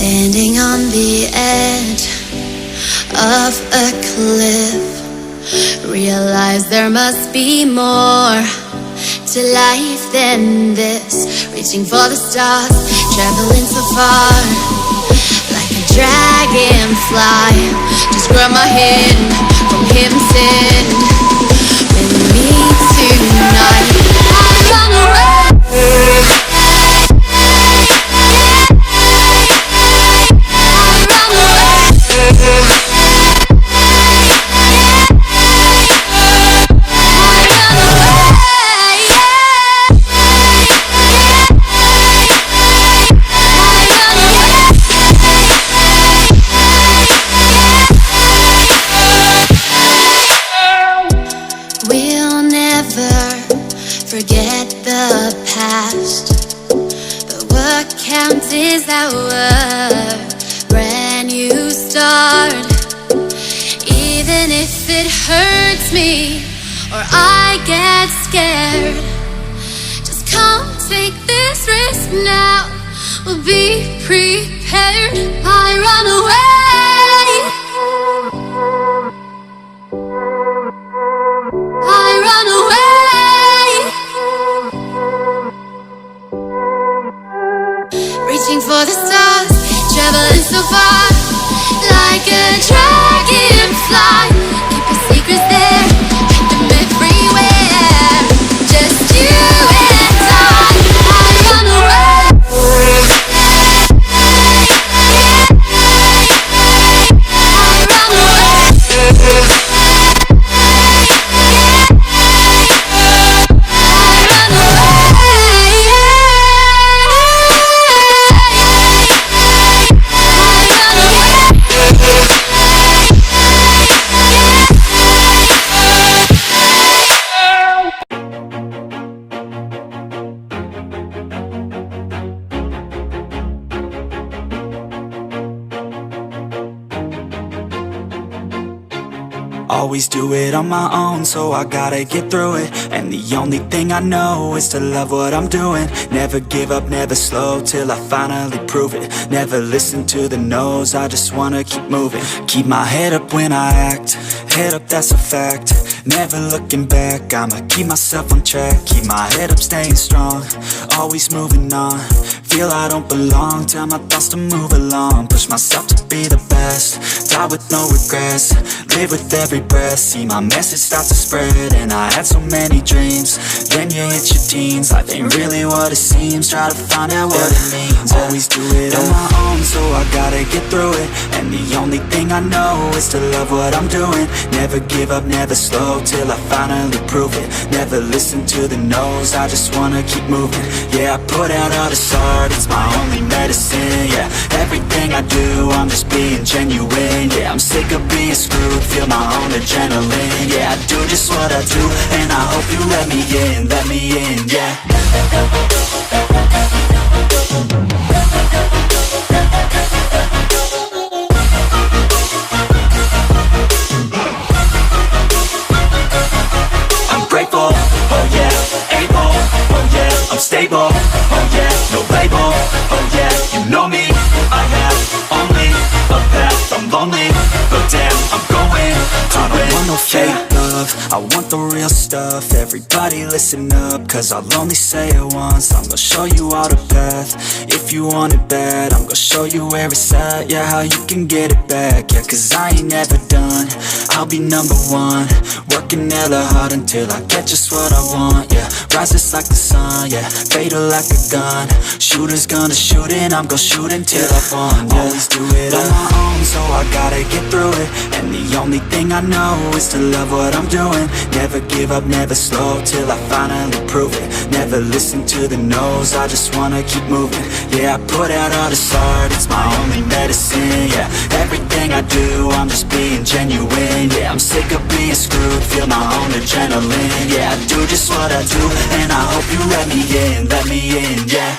Standing on the edge of a cliff, realize there must be more to life than this. Reaching for the stars, traveling so far, like a dragonfly. Just grab my hand from heaven's end. With me tonight, I run away. Forget the past, but what counts is our brand new start. Even if it hurts me or I get scared, just come take this risk now. We'll be prepared. I run away. I run away. Reaching for the stars, traveling so far, like a dragonfly. Keep your secrets there, hide them everywhere. Just you and I run away. I run away. Always do it on my own, so I gotta get through it. And the only thing I know is to love what I'm doing. Never give up, never slow, till I finally prove it. Never listen to the no's, I just wanna keep moving. Keep my head up when I act, head up, that's a fact. Never looking back, I'ma keep myself on track. Keep my head up, staying strong, always moving on. Feel I don't belong, tell my thoughts to move along. Push myself to be the best, die with no regrets. Live with every breath, see my message start to spread. And I had so many dreams, then you hit your teens. Life ain't really what it seems, try to find out what it means. Always do it on my own, so I gotta get through it. And the only thing I know is to love what I'm doing. Never give up, never slow, till I finally prove it. Never listen to the no's, I just wanna keep moving. Yeah, I put out all this art, it's my only medicine. Yeah, everything I do, I'm just being genuine. Yeah, I'm sick of being screwed, feel my own adrenaline. Yeah, I do just what I do, and I hope you let me in, yeah. I'm grateful, oh yeah, able, oh yeah, I'm stable, oh yeah, no label, oh yeah, you know me, I have only a path, I'm lonely, but damn, I'm going to I don't want no fake love, I want the real stuff. Everybody listen up, cause I'll only say it once. I'm gonna show you all the path, if you want it bad. I'm gonna show you where it's at, yeah, how you can get it back. Yeah, cause I ain't never done, I'll be number one. Working hella hard until I get just what I want, yeah. Rises like the sun, yeah, fatal like a gun. Shooter's gonna shoot and I'm gonna shoot until I won, yeah. Always do it on my own, so I gotta get through it. And the only thing I know is to love what I'm doing. Never give up, never slow, till I finally prove it. Never listen to the no's, I just wanna keep moving. Yeah, I put out all this art, it's my only medicine. Yeah, everything I do, I'm just being genuine. Yeah, I'm sick of being screwed, feel my own adrenaline. Yeah, I do just what I do, and I hope you let me in, yeah.